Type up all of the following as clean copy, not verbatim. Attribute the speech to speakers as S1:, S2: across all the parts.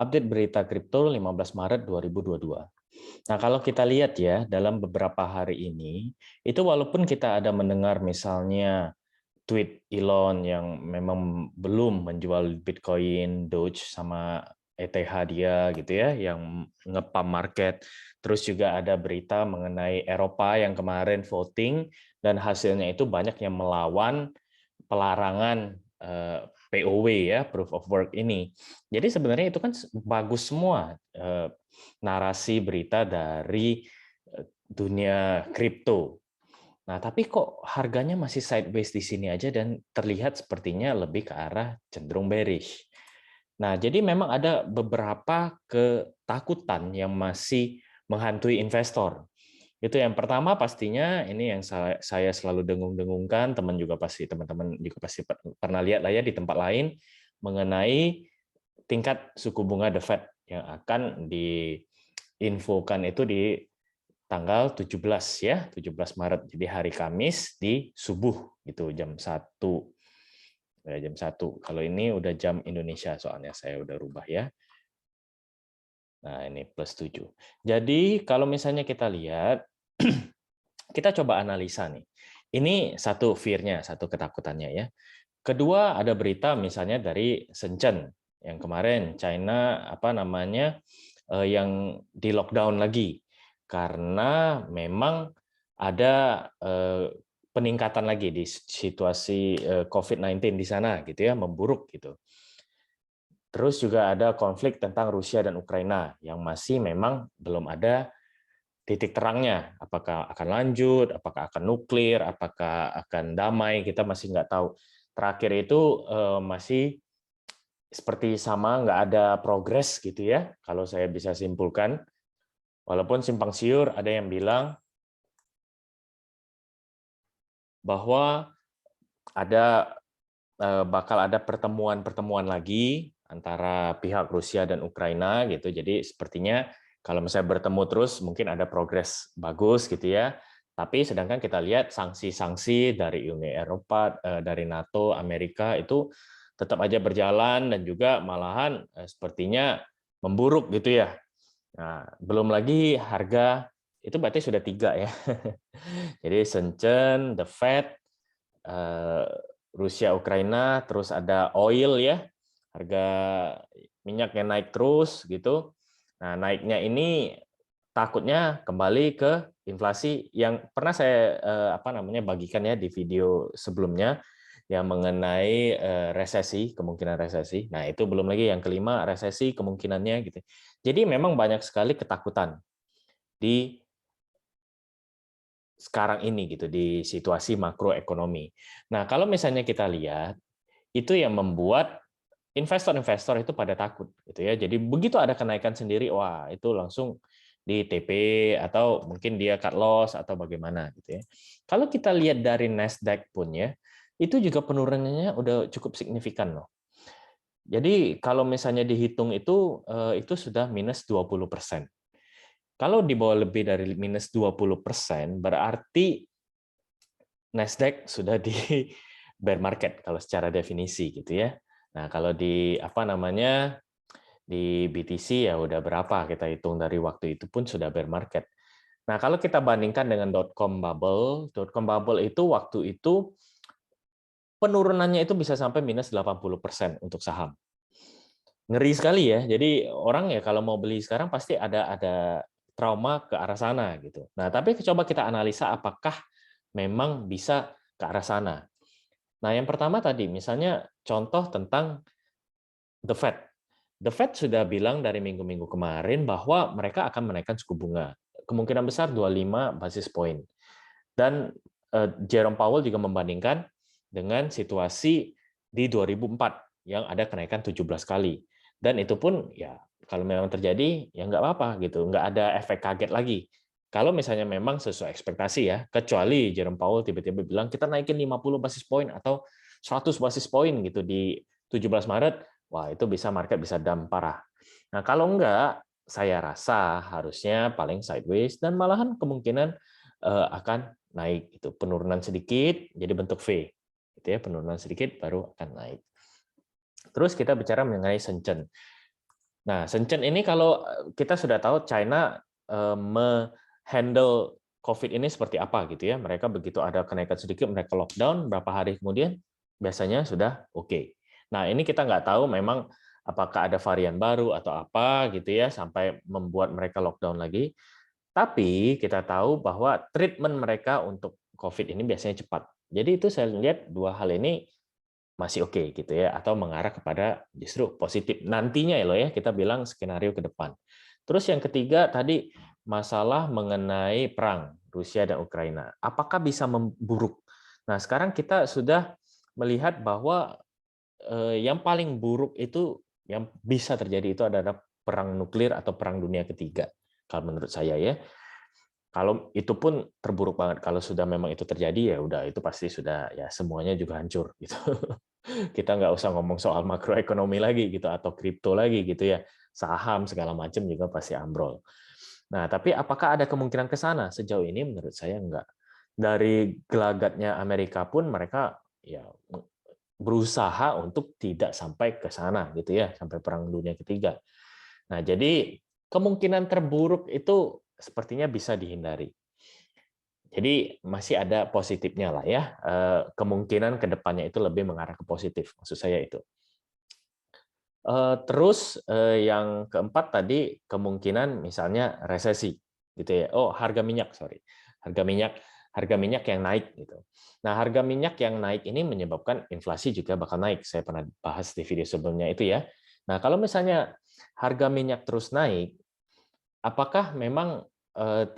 S1: Update berita kripto 15 Maret 2022. Nah, kalau kita lihat ya, dalam beberapa hari ini, itu walaupun kita ada mendengar misalnya tweet Elon yang memang belum menjual Bitcoin, Doge, sama ETH dia gitu ya, yang ngepump market. Terus juga ada berita mengenai Eropa yang kemarin voting, dan hasilnya itu banyak yang melawan pelarangan POW ya, proof of work ini. Jadi sebenarnya itu kan bagus semua narasi berita dari dunia kripto. Nah, tapi kok harganya masih sideways di sini aja dan terlihat sepertinya lebih ke arah cenderung bearish. Nah, jadi memang ada beberapa ketakutan yang masih menghantui investor. Itu yang pertama pastinya ini yang saya selalu dengung-dengungkan, teman-teman juga pasti pernah lihat lah ya di tempat lain mengenai tingkat suku bunga The Fed yang akan diinfokan itu di tanggal 17 ya, 17 Maret. Jadi hari Kamis di subuh gitu jam 1. Ya, jam 1. Kalau ini udah jam Indonesia soalnya saya udah rubah ya. Nah, ini +7. Jadi kalau misalnya kita lihat kita coba analisa nih. Ini satu fear-nya, satu ketakutannya ya. Kedua ada berita misalnya dari Shenzhen yang kemarin China yang di lockdown lagi karena memang ada peningkatan lagi di situasi COVID-19 di sana gitu ya, memburuk gitu. Terus juga ada konflik tentang Rusia dan Ukraina yang masih memang belum ada titik terangnya. Apakah akan lanjut, apakah akan nuklir, apakah akan damai, kita masih nggak tahu. Terakhir itu masih seperti sama, nggak ada progres gitu ya, kalau saya bisa simpulkan. Walaupun simpang siur, ada yang bilang bahwa bakal ada pertemuan-pertemuan lagi antara pihak Rusia dan Ukraina gitu. Jadi sepertinya kalau misalnya bertemu terus mungkin ada progres bagus gitu ya. Tapi sedangkan kita lihat sanksi-sanksi dari Uni Eropa, dari NATO, Amerika itu tetap aja berjalan dan juga malahan sepertinya memburuk gitu ya. Nah, belum lagi harga itu berarti sudah 3 ya. Jadi Shenzhen, The Fed, eh, Rusia, Ukraina, terus ada oil ya, harga minyak yang naik terus gitu. Nah, naiknya ini takutnya kembali ke inflasi yang pernah saya bagikan ya di video sebelumnya yang mengenai resesi, kemungkinan resesi. Nah, itu belum lagi yang kelima resesi kemungkinannya gitu. Jadi memang banyak sekali ketakutan di sekarang ini gitu di situasi makroekonomi. Nah, kalau misalnya kita lihat itu yang membuat investor-investor itu pada takut gitu ya. Jadi begitu ada kenaikan sendiri, wah itu langsung di TP atau mungkin dia cut loss atau bagaimana gitu ya. Kalau kita lihat dari Nasdaq pun ya, itu juga penurunannya udah cukup signifikan loh. Jadi kalau misalnya dihitung itu sudah minus 20%. Kalau di bawah lebih dari minus 20%, berarti Nasdaq sudah di bear market kalau secara definisi gitu ya. Nah, kalau di di BTC ya udah berapa kita hitung dari waktu itu pun sudah bear market. Nah, kalau kita bandingkan dengan dot com bubble itu waktu itu penurunannya itu bisa sampai minus 80% untuk saham. Ngeri sekali ya. Jadi orang ya kalau mau beli sekarang pasti ada trauma ke arah sana gitu. Nah, tapi coba kita analisa apakah memang bisa ke arah sana. Nah, yang pertama tadi misalnya contoh tentang The Fed. The Fed sudah bilang dari minggu-minggu kemarin bahwa mereka akan menaikkan suku bunga. Kemungkinan besar 25 basis point. Dan Jerome Powell juga membandingkan dengan situasi di 2004 yang ada kenaikan 17 kali. Dan itu pun ya kalau memang terjadi ya nggak apa-apa gitu, nggak ada efek kaget lagi. Kalau misalnya memang sesuai ekspektasi ya, kecuali Jerome Powell tiba-tiba bilang kita naikin 50 basis point atau 100 basis point gitu di 17 Maret, wah itu market bisa dump parah. Nah, kalau enggak, saya rasa harusnya paling sideways dan malahan kemungkinan akan naik itu penurunan sedikit jadi bentuk V gitu ya, penurunan sedikit baru akan naik. Terus kita bicara mengenai Shenzhen. Nah, Shenzhen ini kalau kita sudah tahu China handle COVID ini seperti apa gitu ya. Mereka begitu ada kenaikan sedikit, mereka lockdown, berapa hari kemudian biasanya sudah oke. Nah, ini kita nggak tahu memang apakah ada varian baru atau apa gitu ya, sampai membuat mereka lockdown lagi. Tapi kita tahu bahwa treatment mereka untuk COVID ini biasanya cepat. Jadi itu saya lihat dua hal ini masih oke gitu ya, atau mengarah kepada justru positif. Nantinya ya loh ya, kita bilang skenario ke depan. Terus yang ketiga tadi masalah mengenai perang Rusia dan Ukraina. Apakah bisa memburuk? Nah, sekarang kita sudah melihat bahwa yang paling buruk itu yang bisa terjadi itu adalah perang nuklir atau perang dunia ketiga. Kalau menurut saya ya. Kalau itu pun terburuk banget. Kalau sudah memang itu terjadi ya udah itu pasti sudah ya semuanya juga hancur gitu. Kita nggak usah ngomong soal makroekonomi lagi gitu atau kripto lagi gitu ya. Saham segala macam juga pasti ambrol. Nah, tapi apakah ada kemungkinan ke sana? Sejauh ini menurut saya enggak. Dari gelagatnya Amerika pun mereka ya berusaha untuk tidak sampai ke sana gitu ya, sampai perang dunia ketiga. Nah, jadi kemungkinan terburuk itu sepertinya bisa dihindari. Jadi masih ada positifnya lah ya, kemungkinan ke depannya itu lebih mengarah ke positif, maksud saya itu. Terus yang keempat tadi kemungkinan misalnya resesi, gitu ya. Oh, harga minyak, sorry, harga minyak yang naik gitu. Nah, harga minyak yang naik ini menyebabkan inflasi juga bakal naik. Saya pernah bahas di video sebelumnya itu ya. Nah, kalau misalnya harga minyak terus naik, apakah memang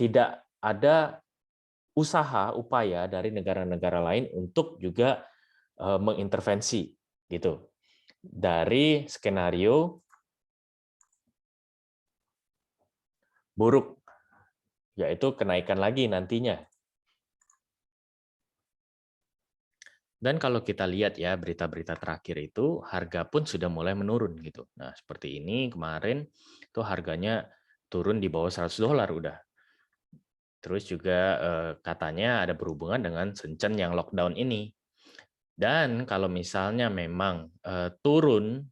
S1: tidak ada upaya dari negara-negara lain untuk juga mengintervensi gitu dari skenario buruk, yaitu kenaikan lagi nantinya. Dan kalau kita lihat ya berita-berita terakhir itu harga pun sudah mulai menurun gitu. Nah, seperti ini kemarin tuh harganya turun di bawah $100 udah. Terus juga katanya ada berhubungan dengan Shenzhen yang lockdown ini. Dan kalau misalnya memang turun,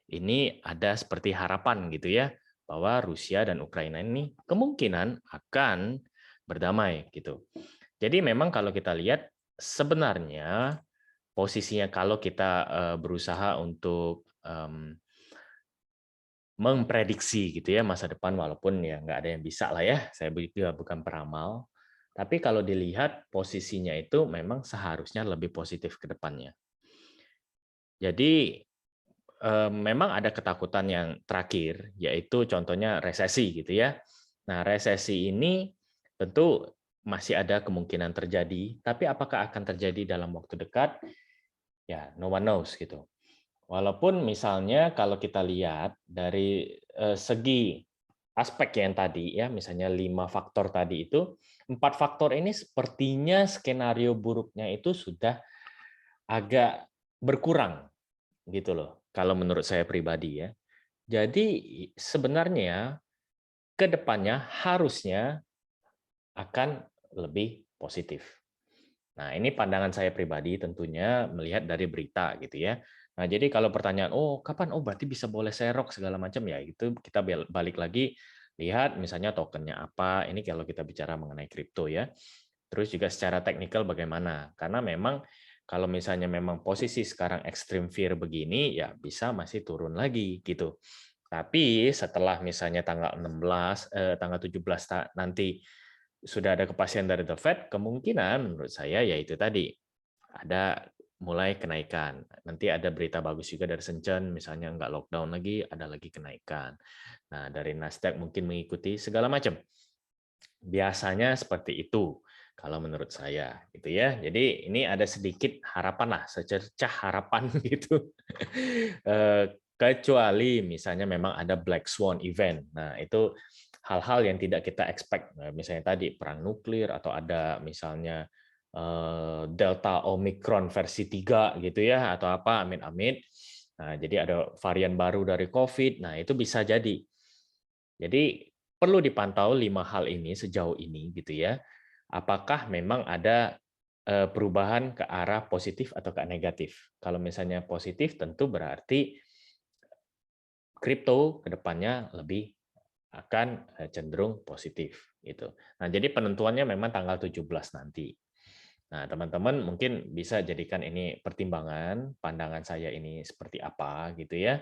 S1: ini ada seperti harapan gitu ya, bahwa Rusia dan Ukraina ini kemungkinan akan berdamai gitu. Jadi memang kalau kita lihat sebenarnya posisinya kalau kita berusaha untuk memprediksi gitu ya masa depan walaupun ya nggak ada yang bisa lah ya, saya juga bukan peramal. Tapi kalau dilihat posisinya itu memang seharusnya lebih positif ke depannya. Jadi memang ada ketakutan yang terakhir, yaitu contohnya resesi gitu ya. Nah, resesi ini tentu masih ada kemungkinan terjadi, tapi apakah akan terjadi dalam waktu dekat? Ya, no one knows gitu. Walaupun misalnya kalau kita lihat dari segi aspek yang tadi ya, misalnya 5 faktor tadi itu, 4 faktor ini sepertinya skenario buruknya itu sudah agak berkurang gitu loh, kalau menurut saya pribadi ya. Jadi sebenarnya ke depannya harusnya akan lebih positif. Nah, ini pandangan saya pribadi tentunya melihat dari berita gitu ya. Nah, jadi kalau pertanyaan, oh kapan? Oh berarti bisa boleh serok segala macam ya itu kita balik lagi lihat misalnya tokennya apa. Ini kalau kita bicara mengenai kripto ya. Terus juga secara teknikal bagaimana? Karena memang kalau misalnya memang posisi sekarang extreme fear begini, ya bisa masih turun lagi gitu. Tapi setelah misalnya tanggal 16, tanggal 17 nanti sudah ada kepastian dari The Fed, kemungkinan menurut saya yaitu tadi ada mulai kenaikan. Nanti ada berita bagus juga dari Shenzhen, misalnya nggak lockdown lagi, ada lagi kenaikan. Nah, dari Nasdaq mungkin mengikuti segala macam. Biasanya seperti itu kalau menurut saya gitu ya. Jadi ini ada sedikit harapan lah, secercah harapan gitu. Kecuali misalnya memang ada black swan event. Nah, itu hal-hal yang tidak kita expect. Nah, misalnya tadi perang nuklir atau ada misalnya Delta Omicron versi 3 gitu ya atau apa amin-amin. Nah, jadi ada varian baru dari COVID. Nah, itu bisa jadi. Jadi perlu dipantau 5 hal ini sejauh ini gitu ya. Apakah memang ada perubahan ke arah positif atau ke negatif. Kalau misalnya positif tentu berarti kripto ke depannya lebih akan cenderung positif gitu. Nah, jadi penentuannya memang tanggal 17 nanti. Nah, teman-teman mungkin bisa jadikan ini pertimbangan, pandangan saya ini seperti apa gitu ya.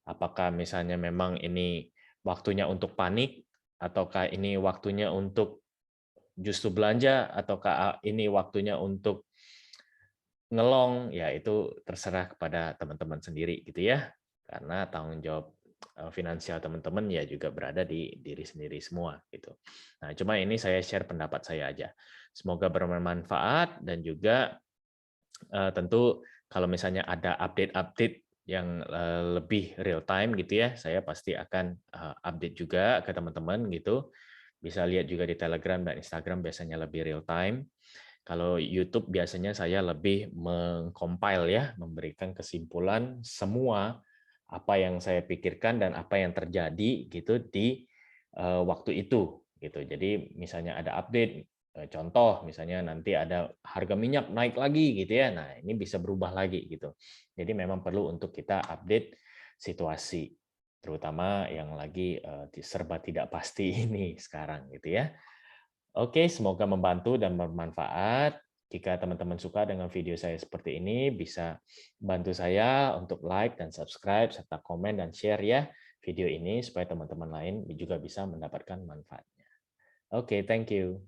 S1: Apakah misalnya memang ini waktunya untuk panik, ataukah ini waktunya untuk justru belanja, ataukah ini waktunya untuk ngelong, ya itu terserah kepada teman-teman sendiri gitu ya. Karena tanggung jawab finansial teman-teman ya juga berada di diri sendiri semua gitu. Nah, cuma ini saya share pendapat saya aja. Semoga bermanfaat dan juga tentu kalau misalnya ada update-update yang lebih real time gitu ya, saya pasti akan update juga ke teman-teman gitu. Bisa lihat juga di Telegram dan Instagram biasanya lebih real time. Kalau YouTube biasanya saya lebih meng-compile ya, memberikan kesimpulan semua apa yang saya pikirkan dan apa yang terjadi gitu di waktu itu gitu. Jadi misalnya ada update, contoh misalnya nanti ada harga minyak naik lagi gitu ya. Nah, ini bisa berubah lagi gitu. Jadi memang perlu untuk kita update situasi, terutama yang lagi serba tidak pasti ini sekarang gitu ya. Oke, semoga membantu dan bermanfaat. Jika teman-teman suka dengan video saya seperti ini, bisa bantu saya untuk like dan subscribe, serta komen dan share ya video ini, supaya teman-teman lain juga bisa mendapatkan manfaatnya. Oke, thank you.